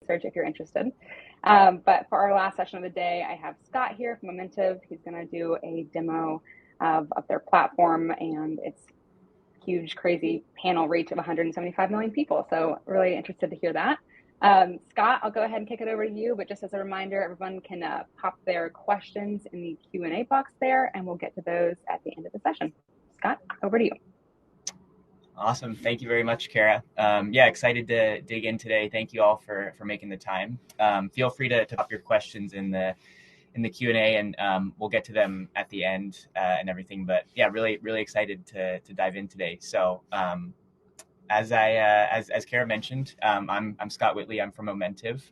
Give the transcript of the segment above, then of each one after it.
research if you're interested. But for our last session of the day, I have Scott here from Momentive. He's going to do a demo of their platform and its huge, crazy panel reach of 175 million people. So really interested to hear that. Scott, I'll go ahead and kick it over to you, but just as a reminder, everyone can pop their questions in the Q&A box there, and we'll get to those at the end of the session. Scott, over to you. Awesome. Thank you very much, Kara. Yeah, excited to dig in today. Thank you all for making the time. Feel free to pop your questions in the Q&A, and we'll get to them at the end and everything. But yeah, really excited to dive in today. So as Kara mentioned, I'm Scott Whitley. I'm from Momentive,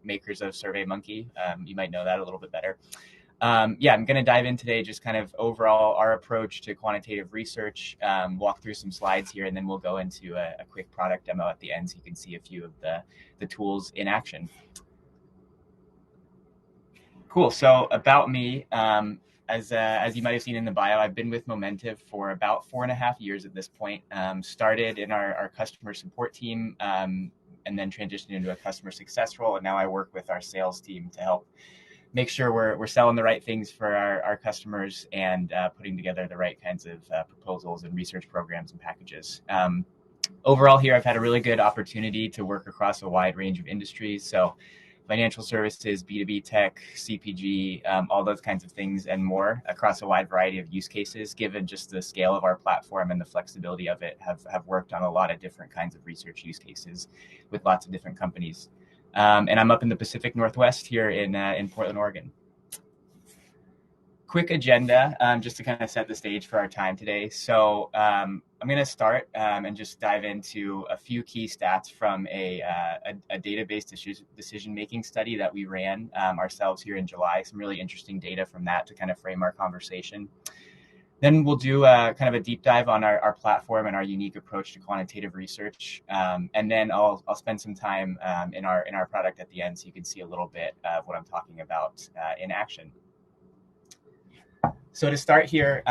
makers of SurveyMonkey. You might know that a little bit better. Yeah, I'm going to dive in today, just kind of overall our approach to quantitative research, walk through some slides here, and then we'll go into a quick product demo at the end so you can see a few of the tools in action. Cool. So about me, as you might have seen in the bio, I've been with Momentive for about 4.5 years at this point. Started in our customer support team and then transitioned into a customer success role. And now I work with our sales team to help make sure we're selling the right things for our customers and putting together the right kinds of proposals and research programs and packages. Overall here, I've had a really good opportunity to work across a wide range of industries. So financial services, B2B tech, CPG, all those kinds of things and more across a wide variety of use cases, given just the scale of our platform and the flexibility of it, have worked on a lot of different kinds of research use cases with lots of different companies. And I'm up in the Pacific Northwest here in Portland, Oregon. Quick agenda, just to kind of set the stage for our time today. So I'm going to start and just dive into a few key stats from a database decision-making study that we ran ourselves here in July. Some really interesting data from that to kind of frame our conversation. Then we'll do kind of a deep dive on our platform and our unique approach to quantitative research. And then I'll spend some time in our product at the end so you can see a little bit of what I'm talking about in action. So to start here,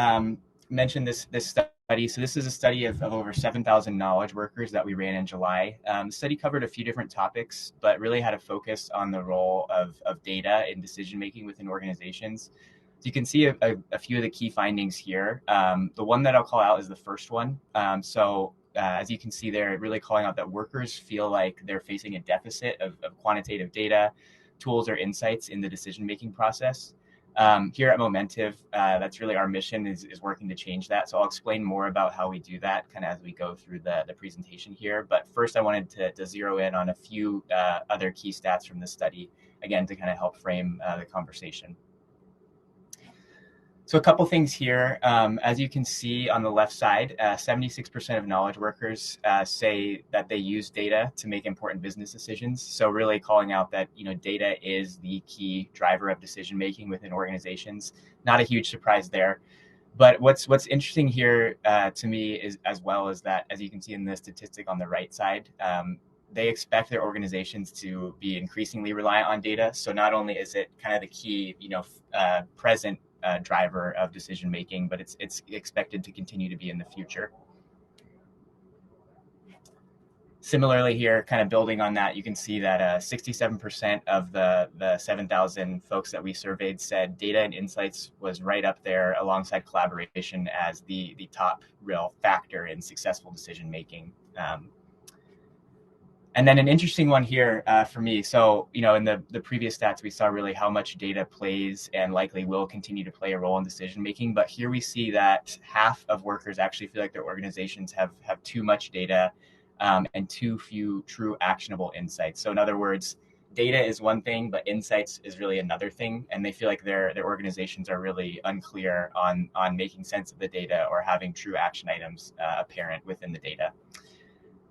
mention this study. So this is a study of over 7,000 knowledge workers that we ran in July. The study covered a few different topics, but really had a focus on the role of data in decision-making within organizations. So you can see a few of the key findings here. The one that I'll call out is the first one. As you can see there, really calling out that workers feel like they're facing a deficit of quantitative data, tools, or insights in the decision-making process. Here at Momentive, that's really our mission is working to change that. So I'll explain more about how we do that kind of as we go through the presentation here. But first, I wanted to zero in on a few other key stats from the study, again, to kind of help frame the conversation. So a couple things here. As you can see on the left side, 76% of knowledge workers say that they use data to make important business decisions. So really calling out that data is the key driver of decision making within organizations. Not a huge surprise there. But what's interesting here to me is as well is that, as you can see in the statistic on the right side, they expect their organizations to be increasingly reliant on data. So not only is it kind of the key, present driver of decision making, but it's expected to continue to be in the future. Similarly here, kind of building on that, you can see that 67% of the 7,000 folks that we surveyed said data and insights was right up there alongside collaboration as the top real factor in successful decision making. And then an interesting one here for me. So, in the previous stats, we saw really how much data plays and likely will continue to play a role in decision making. But here we see that half of workers actually feel like their organizations have too much data and too few true actionable insights. So in other words, data is one thing, but insights is really another thing. And they feel like their organizations are really unclear on making sense of the data or having true action items apparent within the data.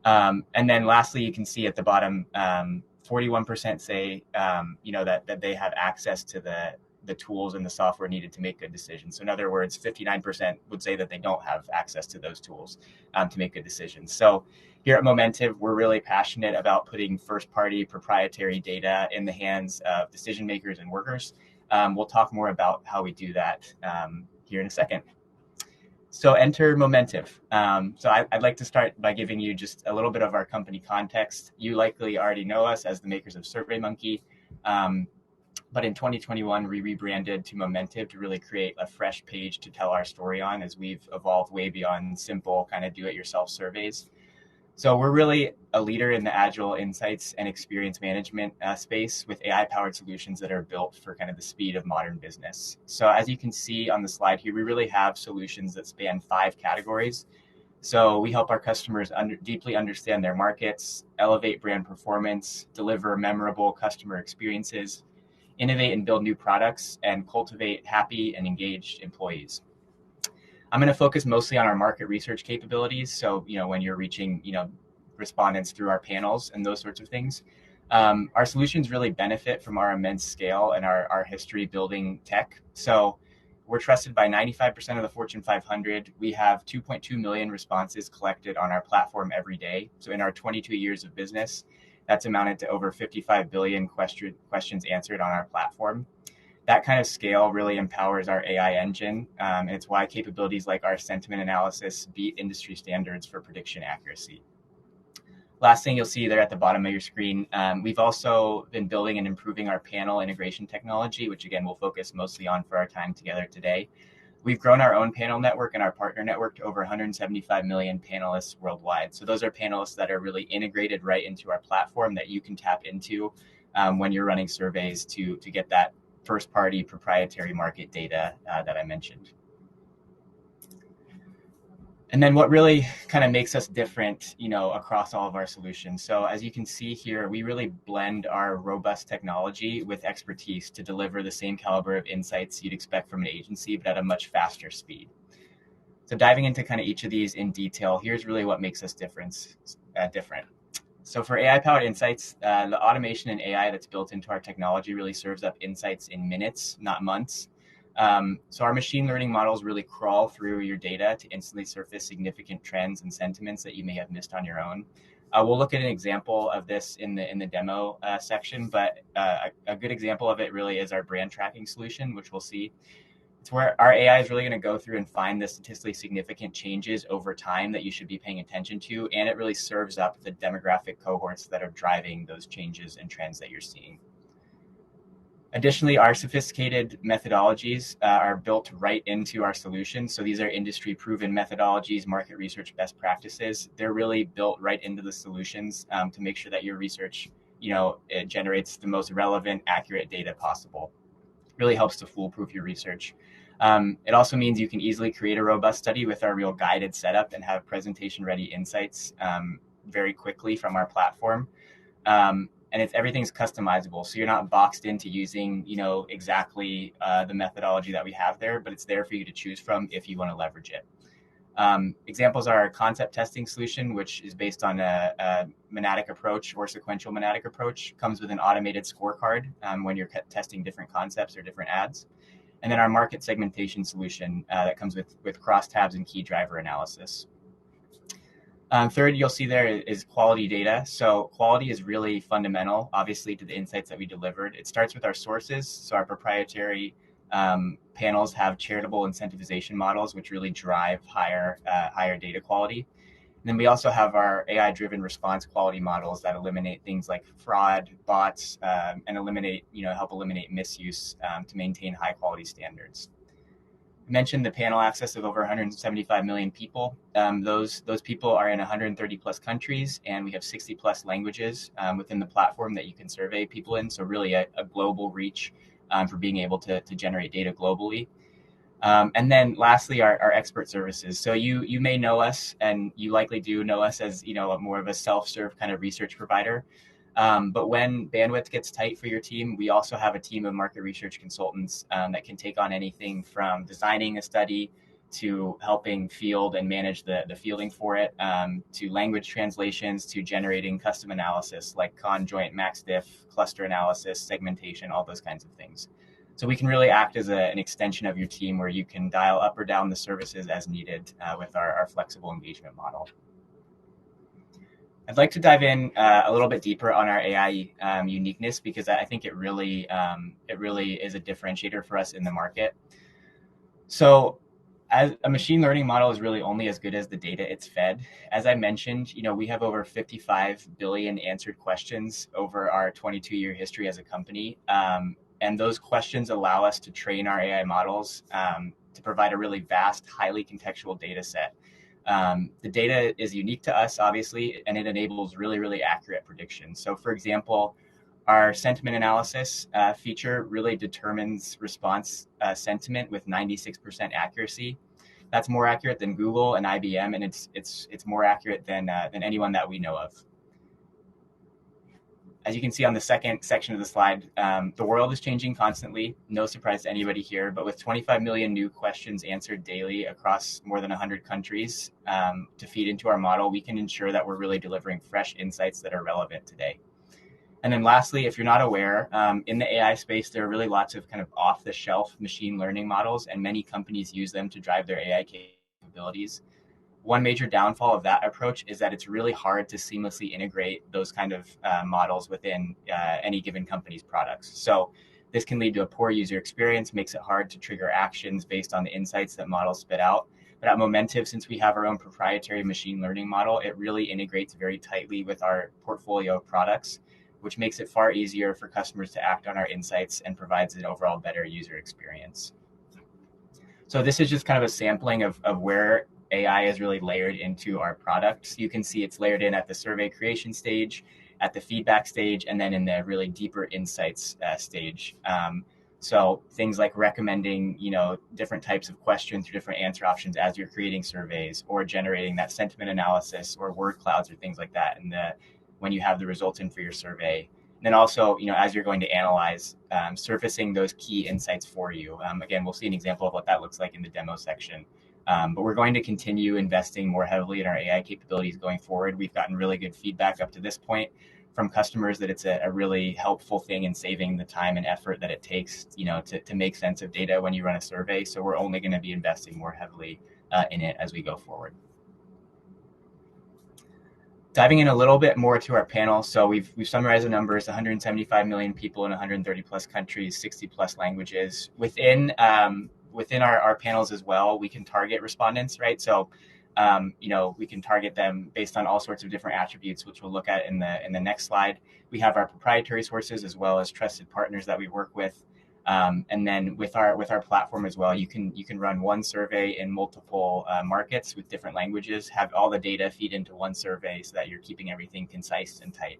And then lastly, you can see at the bottom, 41% say, that they have access to the tools and the software needed to make good decisions. So in other words, 59% would say that they don't have access to those tools to make good decisions. So here at Momentive, we're really passionate about putting first-party proprietary data in the hands of decision makers and workers. We'll talk more about how we do that here in a second. So enter Momentive. I'd like to start by giving you just a little bit of our company context. You likely already know us as the makers of SurveyMonkey, but in 2021, we rebranded to Momentive to really create a fresh page to tell our story on, as we've evolved way beyond simple kind of do-it-yourself surveys. So we're really a leader in the agile insights and experience management space with AI-powered solutions that are built for kind of the speed of modern business. So as you can see on the slide here, we really have solutions that span 5 categories. So we help our customers deeply understand their markets, elevate brand performance, deliver memorable customer experiences, innovate and build new products, and cultivate happy and engaged employees. I'm going to focus mostly on our market research capabilities. So, when you're reaching, respondents through our panels and those sorts of things. Our solutions really benefit from our immense scale and our history building tech. So we're trusted by 95% of the Fortune 500. We have 2.2 million responses collected on our platform every day. So in our 22 years of business, that's amounted to over 55 billion questions answered on our platform. That kind of scale really empowers our AI engine. And it's why capabilities like our sentiment analysis beat industry standards for prediction accuracy. Last thing you'll see there at the bottom of your screen, we've also been building and improving our panel integration technology, which again, we'll focus mostly on for our time together today. We've grown our own panel network and our partner network to over 175 million panelists worldwide. So those are panelists that are really integrated right into our platform that you can tap into when you're running surveys to get that first-party proprietary market data that I mentioned. And then what really kind of makes us different, across all of our solutions. So as you can see here, we really blend our robust technology with expertise to deliver the same caliber of insights you'd expect from an agency, but at a much faster speed. So diving into kind of each of these in detail, here's really what makes us different. So for AI-powered insights, the automation and AI that's built into our technology really serves up insights in minutes, not months. So our machine learning models really crawl through your data to instantly surface significant trends and sentiments that you may have missed on your own. We'll look at an example of this in the demo section, but a good example of it really is our brand tracking solution, which we'll see. It's where our AI is really going to go through and find the statistically significant changes over time that you should be paying attention to, and it really serves up the demographic cohorts that are driving those changes and trends that you're seeing. Additionally, our sophisticated methodologies are built right into our solution. So these are industry-proven methodologies, market research best practices. They're really built right into the solutions to make sure that your research, it generates the most relevant, accurate data possible. Really helps to foolproof your research. It also means you can easily create a robust study with our real guided setup and have presentation-ready insights very quickly from our platform. And everything's customizable, so you're not boxed into using, exactly the methodology that we have there, but it's there for you to choose from if you want to leverage it. Examples are our concept testing solution, which is based on a monadic approach or sequential monadic approach, comes with an automated scorecard when you're testing different concepts or different ads. And then our market segmentation solution that comes with crosstabs and key driver analysis. Third, you'll see there is quality data. So quality is really fundamental, obviously, to the insights that we delivered. It starts with our sources. So our proprietary panels have charitable incentivization models, which really drive higher data quality. And then we also have our AI-driven response quality models that eliminate things like fraud, bots, and help eliminate misuse to maintain high quality standards. I mentioned the panel access of over 175 million people. Those people are in 130 plus countries, and we have 60 plus languages within the platform that you can survey people in. So really a global reach for being able to generate data globally. And then lastly, our expert services. So you may know us, and you likely do know us as more of a self-serve kind of research provider. But when bandwidth gets tight for your team, we also have a team of market research consultants that can take on anything from designing a study to helping field and manage the fielding for it, to language translations, to generating custom analysis like conjoint, max diff, cluster analysis, segmentation, all those kinds of things. So we can really act as an extension of your team where you can dial up or down the services as needed with our flexible engagement model. I'd like to dive in a little bit deeper on our AI uniqueness, because I think it really is a differentiator for us in the market. So as a machine learning model is really only as good as the data it's fed. As I mentioned, we have over 55 billion answered questions over our 22-year history as a company. And those questions allow us to train our AI models to provide a really vast, highly contextual data set. The data is unique to us, obviously, and it enables really, really accurate predictions. So, for example, our sentiment analysis feature really determines response sentiment with 96% accuracy. That's more accurate than Google and IBM, and it's more accurate than anyone that we know of. As you can see on the second section of the slide, the world is changing constantly. No surprise to anybody here, but with 25 million new questions answered daily across more than 100 countries to feed into our model, we can ensure that we're really delivering fresh insights that are relevant today. And then lastly, if you're not aware, in the AI space, there are really lots of kind of off-the-shelf machine learning models, and many companies use them to drive their AI capabilities. One major downfall of that approach is that it's really hard to seamlessly integrate those kind of models within any given company's products. So this can lead to a poor user experience, makes it hard to trigger actions based on the insights that models spit out. But at Momentive, since we have our own proprietary machine learning model, it really integrates very tightly with our portfolio of products, which makes it far easier for customers to act on our insights and provides an overall better user experience. So this is just kind of a sampling of where AI is really layered into our products. You can see it's layered in at the survey creation stage, at the feedback stage, and then in the really deeper insights stage. So things like recommending, different types of questions or different answer options as you're creating surveys, or generating that sentiment analysis or word clouds or things like that when you have the results in for your survey. And then also, as you're going to analyze, surfacing those key insights for you. Again, we'll see an example of what that looks like in the demo section. But we're going to continue investing more heavily in our AI capabilities going forward. We've gotten really good feedback up to this point from customers that it's a really helpful thing in saving the time and effort that it takes, to make sense of data when you run a survey. So we're only going to be investing more heavily in it as we go forward. Diving in a little bit more to our panel. So we've summarized the numbers: 175 million people in 130 plus countries, 60 plus languages. Within our panels as well, we can target respondents, right? So, we can target them based on all sorts of different attributes, which we'll look at in the next slide. We have our proprietary sources as well as trusted partners that we work with. And then with our platform as well, you can run one survey in multiple markets with different languages, have all the data feed into one survey so that you're keeping everything concise and tight.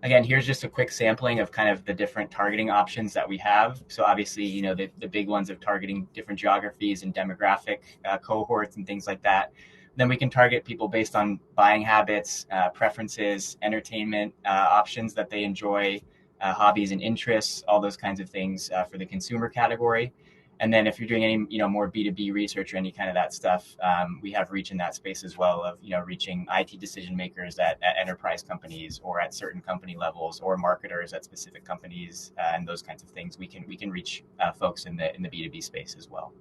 Again, here's just a quick sampling of kind of the different targeting options that we have. So obviously, the big ones of targeting different geographies and demographic cohorts and things like that. Then we can target people based on buying habits, preferences, entertainment options that they enjoy, hobbies and interests, all those kinds of things for the consumer category. And then if you're doing any, more B2B research or any kind of that stuff, we have reach in that space as well of, reaching IT decision makers at enterprise companies or at certain company levels, or marketers at specific companies and those kinds of things. We can reach folks in the B2B space as well.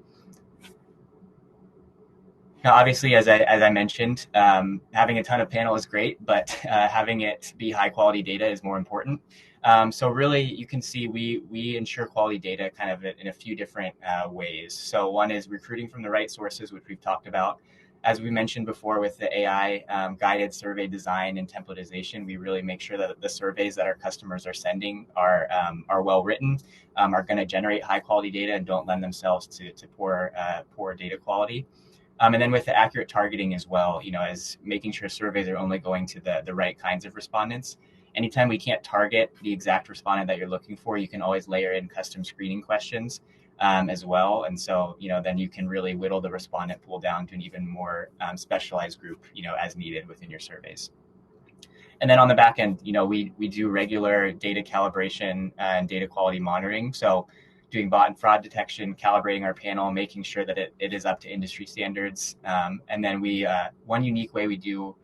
Now, obviously, as I mentioned, having a ton of panel is great, but having it be high quality data is more important. So really, you can see we ensure quality data kind of in a few different ways. So one is recruiting from the right sources, which we've talked about. As we mentioned before with the AI guided survey design and templatization, we really make sure that the surveys that our customers are sending are well written, are going to generate high quality data and don't lend themselves to poor data quality. And then with the accurate targeting as well, as making sure surveys are only going to the right kinds of respondents. Anytime we can't target the exact respondent that you're looking for, you can always layer in custom screening questions as well. And so, then you can really whittle the respondent pool down to an even more specialized group, as needed within your surveys. And then on the back end, we do regular data calibration and data quality monitoring. So doing bot and fraud detection, calibrating our panel, making sure that it is up to industry standards. And then one unique way we do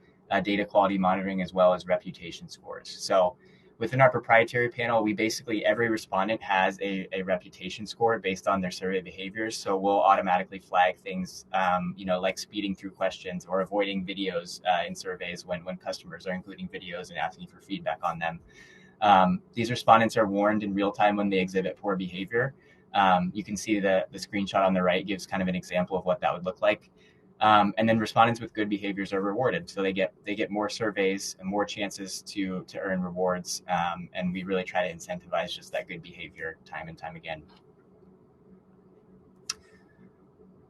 data quality monitoring as well as reputation scores. So within our proprietary panel, we basically, every respondent has a reputation score based on their survey behaviors. So we'll automatically flag things, like speeding through questions or avoiding videos in surveys when customers are including videos and asking for feedback on them. These respondents are warned in real time when they exhibit poor behavior. You can see the screenshot on the right gives kind of an example of what that would look like. And then respondents with good behaviors are rewarded. So they get more surveys and more chances to earn rewards. And we really try to incentivize just that good behavior time and time again.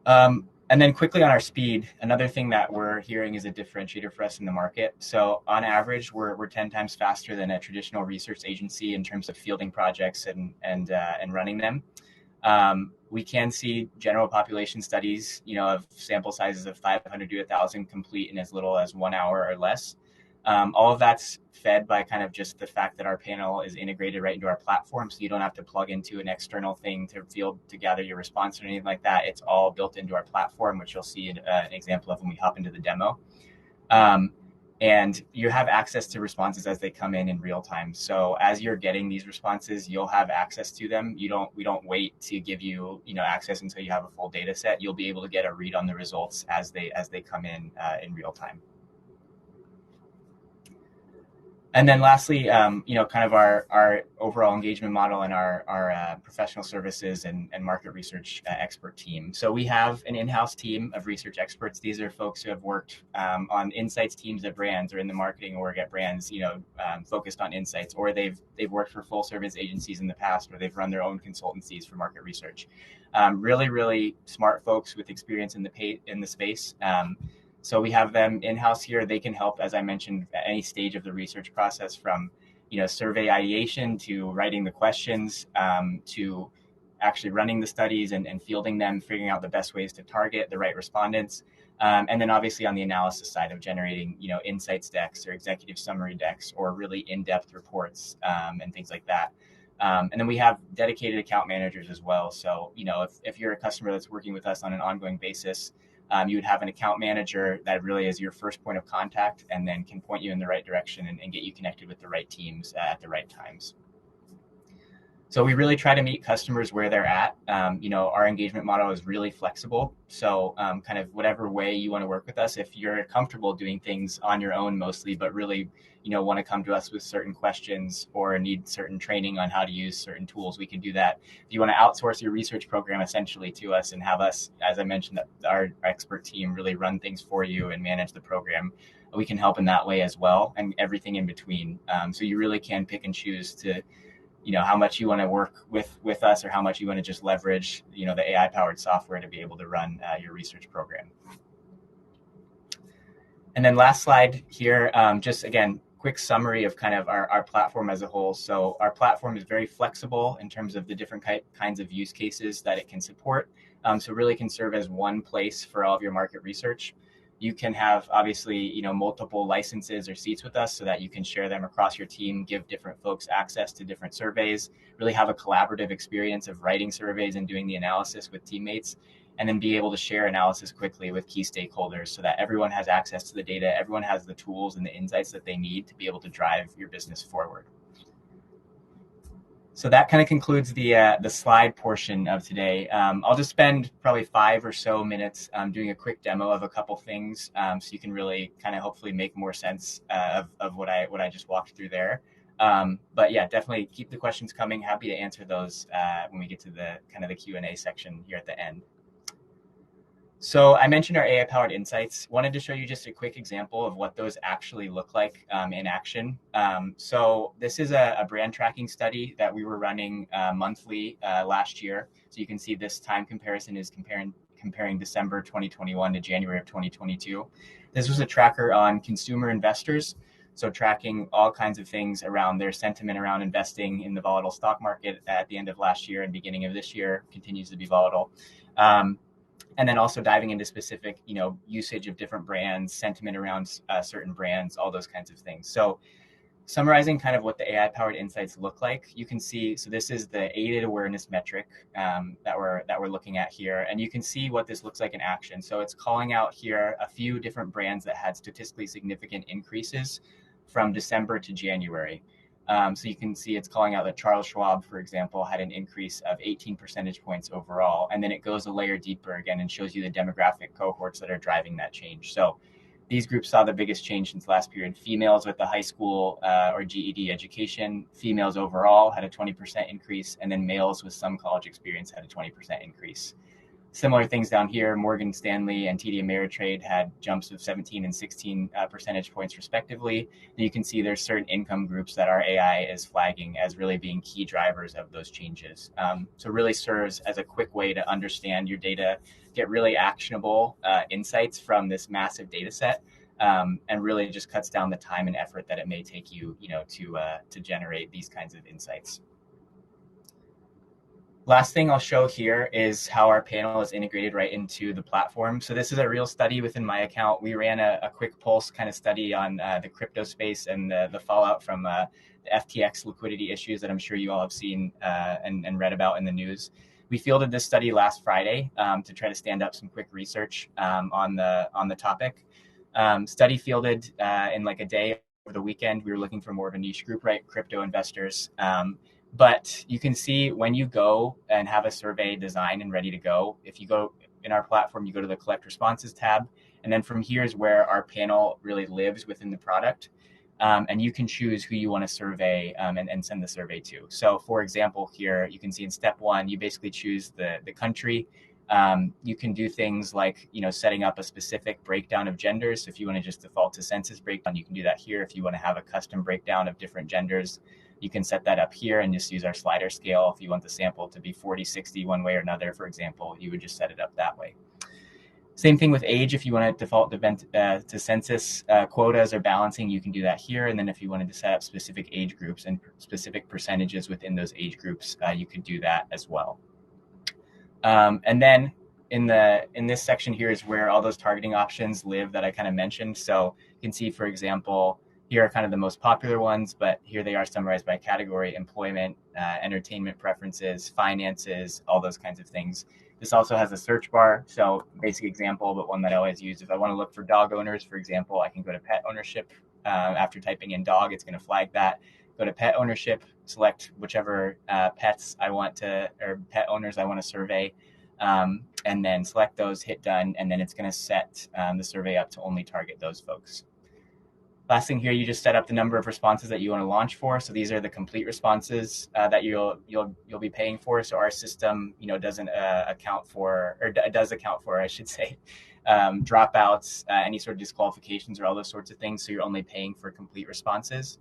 And then quickly on our speed, another thing that we're hearing is a differentiator for us in the market. So on average, we're 10 times faster than a traditional research agency in terms of fielding projects and running them. We can see general population studies, of sample sizes of 500 to 1,000 complete in as little as 1 hour or less. All of that's fed by kind of just the fact that our panel is integrated right into our platform, so you don't have to plug into an external thing to gather your response or anything like that. It's all built into our platform, which you'll see an example of when we hop into the demo. And you have access to responses as they come in real time. So as you're getting these responses, you'll have access to them. We don't wait to give you access until you have a full data set. You'll be able to get a read on the results as they come in real time. And then lastly, kind of our overall engagement model and our professional services and market research expert team. So we have an in-house team of research experts. These are folks who have worked on insights teams at brands or in the marketing org at brands, focused on insights, or they've worked for full service agencies in the past, or they've run their own consultancies for market research. Really, really smart folks with experience in the space. So we have them in-house here. They can help, as I mentioned, at any stage of the research process, from survey ideation to writing the questions, to actually running the studies and fielding them, figuring out the best ways to target the right respondents. And then obviously on the analysis side of generating insights decks or executive summary decks or really in-depth reports and things like that. And then we have dedicated account managers as well. So if you're a customer that's working with us on an ongoing basis, you would have an account manager that really is your first point of contact and then can point you in the right direction and get you connected with the right teams at the right times. So we really try to meet customers where they're at. Our engagement model is really flexible. So kind of whatever way you want to work with us, if you're comfortable doing things on your own mostly, but really want to come to us with certain questions or need certain training on how to use certain tools, we can do that. If you want to outsource your research program essentially to us and have us, as I mentioned, our expert team really run things for you and manage the program, we can help in that way as well, and everything in between. So you really can pick and choose to how much you want to work with us or how much you want to just leverage the AI powered software to be able to run your research program. And then last slide here, just again, quick summary of kind of our platform as a whole. So our platform is very flexible in terms of the different kinds of use cases that it can support. So really can serve as one place for all of your market research. You can have obviously, multiple licenses or seats with us so that you can share them across your team, give different folks access to different surveys, really have a collaborative experience of writing surveys and doing the analysis with teammates, and then be able to share analysis quickly with key stakeholders so that everyone has access to the data, everyone has the tools and the insights that they need to be able to drive your business forward. So that kind of concludes the slide portion of today. I'll just spend probably 5 or so minutes doing a quick demo of a couple things, so you can really kind of hopefully make more sense of what I just walked through there. But yeah, definitely keep the questions coming. Happy to answer those when we get to the kind of the Q&A section here at the end. So I mentioned our AI-powered insights. Wanted to show you just a quick example of what those actually look like in action. So this is a brand tracking study that we were running monthly last year. So you can see this time comparison is comparing December 2021 to January of 2022. This was a tracker on consumer investors. So tracking all kinds of things around their sentiment around investing in the volatile stock market at the end of last year and beginning of this year continues to be volatile. And then also diving into specific, usage of different brands, sentiment around certain brands, all those kinds of things. So summarizing kind of what the AI-powered insights look like, you can see, so this is the aided awareness metric that we're looking at here. And you can see what this looks like in action. So it's calling out here a few different brands that had statistically significant increases from December to January. So you can see it's calling out that Charles Schwab, for example, had an increase of 18 percentage points overall. And then it goes a layer deeper again and shows you the demographic cohorts that are driving that change. So These groups saw the biggest change since last period. Females with a high school or GED education, females overall had a 20% increase, and then males with some college experience had a 20% increase. Similar things down here, Morgan Stanley and TD Ameritrade had jumps of 17 and 16 percentage points respectively. And you can see there's certain income groups that our AI is flagging as really being key drivers of those changes. So it really serves as a quick way to understand your data, get really actionable insights from this massive data set, and really just cuts down the time and effort that it may take you, to generate these kinds of insights. Last thing I'll show here is how our panel is integrated right into the platform. So this is a real study within my account. We ran a quick pulse kind of study on the crypto space and the fallout from the FTX liquidity issues that I'm sure you all have seen and read about in the news. We fielded this study last Friday to try to stand up some quick research on the topic. Study fielded in like a day over the weekend. We were looking for more of a niche group, right? Crypto investors. But you can see when you go and have a survey designed and ready to go, if you go in our platform, you go to the collect responses tab. And then from here is where our panel really lives within the product. And you can choose who you want to survey and send the survey to. So for example, here you can see in step 1, you basically choose the country. You can do things like, setting up a specific breakdown of genders. So if you want to just default to census breakdown, you can do that here. If you want to have a custom breakdown of different genders, you can set that up here and just use our slider scale. If you want the sample to be 40-60 one way or another, for example, you would just set it up that way. Same thing with age. If you want to default to census quotas or balancing, you can do that here. And then if you wanted to set up specific age groups and specific percentages within those age groups, you could do that as well. And then in this section here is where all those targeting options live that I kind of mentioned. So you can see, for example, here are kind of the most popular ones, but here they are summarized by category: employment, entertainment preferences, finances, all those kinds of things. This also has a search bar. So basic example, but one that I always use. If I want to look for dog owners, for example, I can go to pet ownership. After typing in dog, it's going to flag that. Go to pet ownership, select whichever pets I want to, or pet owners I want to survey, and then select those, hit done, and then it's going to set the survey up to only target those folks. Last thing here, you just set up the number of responses that you want to launch for. So these are the complete responses that you'll be paying for. So our system, doesn't account for, or does account for, I should say, dropouts, any sort of disqualifications, or all those sorts of things. So you're only paying for complete responses.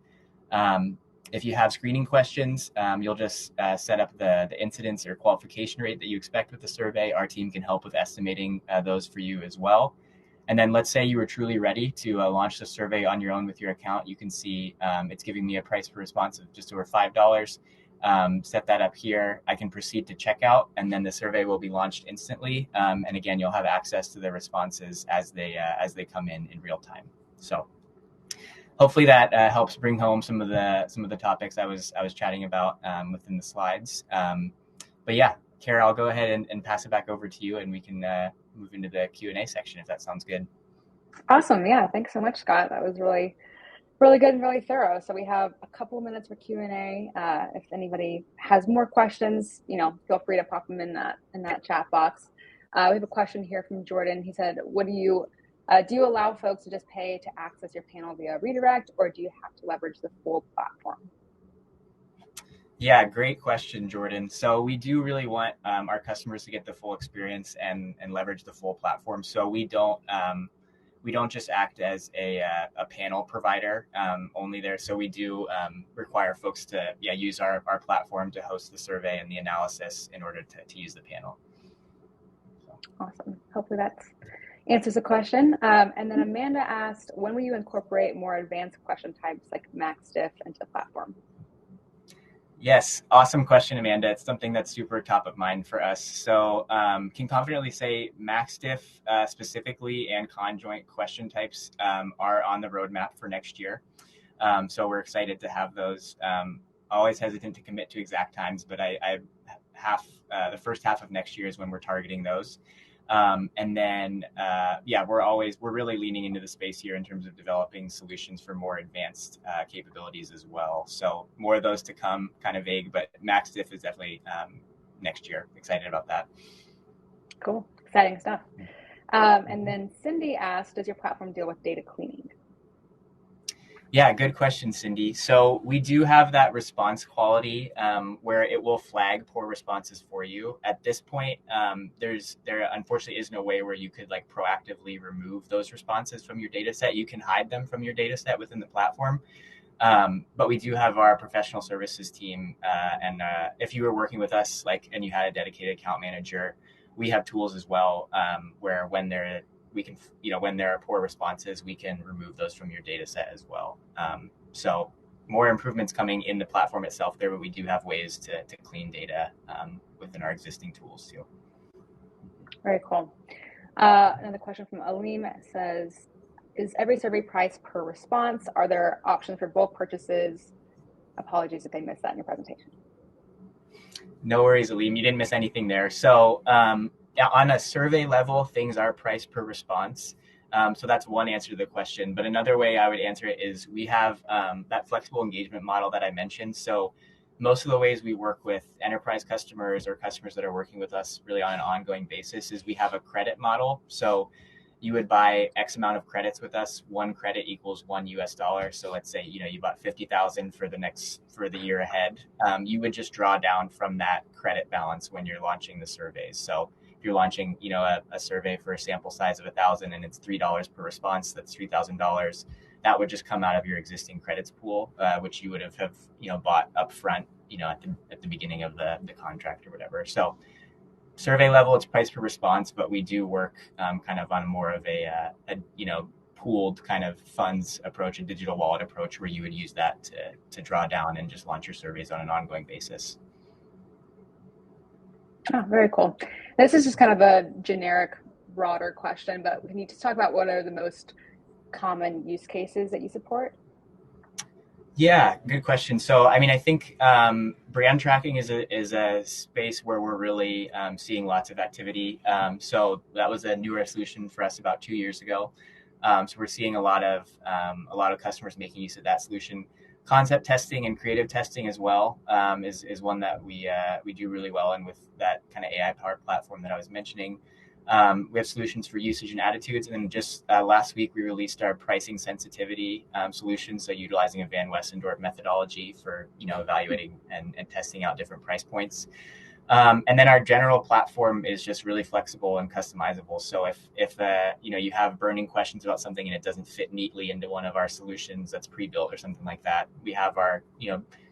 If you have screening questions, you'll just set up the incidence or qualification rate that you expect with the survey. Our team can help with estimating those for you as well. And then let's say you were truly ready to launch the survey on your own with your account. You can see it's giving me a price per response of just over $5. Set that up here. I can proceed to checkout, and then the survey will be launched instantly. And again, you'll have access to the responses as they come in real time. So hopefully that helps bring home some of the topics I was chatting about within the slides. But yeah, Kara, I'll go ahead and pass it back over to you, and we can move into the Q&A section if that sounds good. Awesome. Yeah, thanks so much, Scott. That was really, really good and really thorough. So we have a couple of minutes for Q&A. If anybody has more questions, feel free to pop them in that chat box. We have a question here from Jordan. He said, "What do you allow folks to just pay to access your panel via redirect, or do you have to leverage the full platform?" Yeah, great question, Jordan. So we do really want our customers to get the full experience and leverage the full platform. So we don't just act as a panel provider only there. So we do require folks to use our platform to host the survey and the analysis in order to use the panel. So. Awesome. Hopefully that answers the question. And then Amanda asked, when will you incorporate more advanced question types like MaxDiff into the platform? Yes, awesome question, Amanda. It's something that's super top of mind for us. So can confidently say MaxDiff specifically and conjoint question types are on the roadmap for next year. So we're excited to have those. Always hesitant to commit to exact times, but the first half of next year is when we're targeting those. And then, we're really leaning into the space here in terms of developing solutions for more advanced capabilities as well. So more of those to come, kind of vague, but MaxDiff is definitely next year. Excited about that. Cool. Exciting stuff. And then Cindy asked, does your platform deal with data cleaning? Yeah, good question, Cindy. So we do have that response quality where it will flag poor responses for you. At this point, there unfortunately is no way where you could like proactively remove those responses from your data set. You can hide them from your data set within the platform. But we do have our professional services team, and if you were working with us, like, and you had a dedicated account manager, we have tools as well where we can, when there are poor responses, we can remove those from your data set as well. So more improvements coming in the platform itself there, but we do have ways to clean data within our existing tools too. Very cool. Another question from Aleem says, is every survey price per response? Are there options for bulk purchases? Apologies if I missed that in your presentation. No worries, Aleem. You didn't miss anything there. So on a survey level, things are priced per response. So that's one answer to the question. But another way I would answer it is we have that flexible engagement model that I mentioned. So most of the ways we work with enterprise customers or customers that are working with us really on an ongoing basis is we have a credit model. So you would buy X amount of credits with us. One credit equals $1. So let's say, you bought 50,000 for the year ahead. You would just draw down from that credit balance when you're launching the surveys. So if you're launching, a survey for a sample size of 1,000 and it's $3 per response, that's $3,000. That would just come out of your existing credits pool, which you would have bought upfront, at the beginning of the contract or whatever. So survey level, it's price per response, but we do work kind of on more of a pooled kind of funds approach, a digital wallet approach, where you would use that to draw down and just launch your surveys on an ongoing basis. Oh, very cool. This is just kind of a generic, broader question, but can you just talk about what are the most common use cases that you support? Yeah, good question. So, I think brand tracking is a space where we're really seeing lots of activity. So that was a newer solution for us about 2 years ago. So we're seeing a lot of customers making use of that solution. Concept testing and creative testing as well is one that we do really well in with that kind of AI powered platform that I was mentioning. We have solutions for usage and attitudes. And then just last week, we released our pricing sensitivity solution. So utilizing a Van Westendorp methodology for, evaluating and testing out different price points. And then our general platform is just really flexible and customizable. So if you have burning questions about something and it doesn't fit neatly into one of our solutions that's pre-built or something like that, we have our,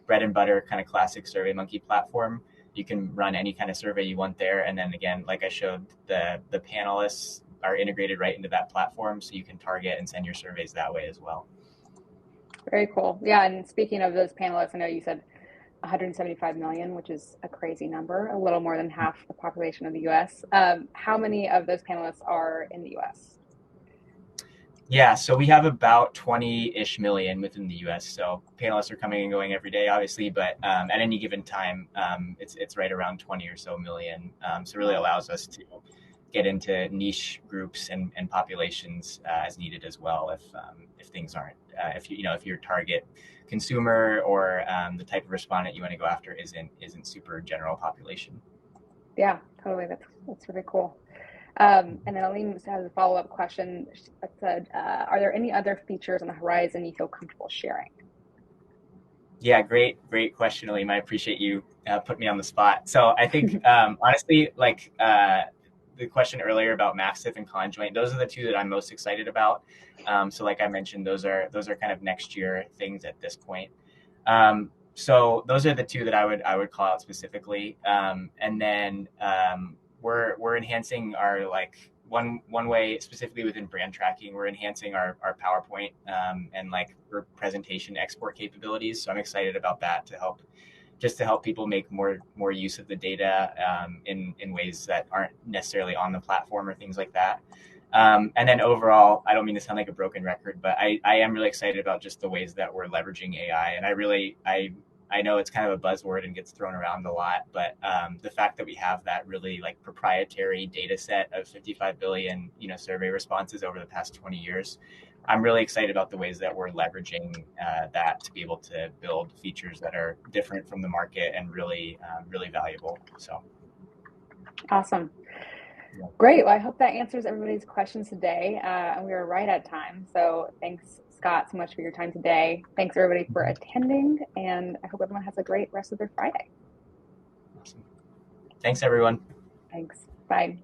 bread and butter kind of classic SurveyMonkey platform. You can run any kind of survey you want there. And then again, like I showed, the panelists are integrated right into that platform. So you can target and send your surveys that way as well. Very cool. Yeah. And speaking of those panelists, I know you said 175 million, which is a crazy number, a little more than half the population of the US. How many of those panelists are in the US? Yeah, so we have about 20-ish million within the US. So panelists are coming and going every day, obviously, but at any given time, it's right around 20 or so million. So it really allows us to get into niche groups and populations as needed as well. If things aren't, if your target consumer or the type of respondent you want to go after isn't super general population. Yeah, totally. That's really cool. And then Aline has a follow-up question that said, are there any other features on the horizon you feel comfortable sharing? Yeah, great question, Aline. I appreciate you putting me on the spot. So I think, honestly, like the question earlier about Mastiff and Conjoint, those are the two that I'm most excited about. So like I mentioned, those are kind of next year things at this point. So those are the two that I would call out specifically. And then we're enhancing our one way specifically within brand tracking. We're enhancing our PowerPoint and presentation export capabilities. So I'm excited about that to help people make more use of the data in ways that aren't necessarily on the platform or things like that. And then overall, I don't mean to sound like a broken record, but I am really excited about just the ways that we're leveraging AI. And I know it's kind of a buzzword and gets thrown around a lot, but the fact that we have that really proprietary data set of 55 billion, survey responses over the past 20 years, I'm really excited about the ways that we're leveraging that to be able to build features that are different from the market and really valuable. So awesome. Great. Well, I hope that answers everybody's questions today. And we are right at time. So thanks, Scott, so much for your time today. Thanks, everybody, for attending. And I hope everyone has a great rest of their Friday. Awesome. Thanks, everyone. Thanks. Bye.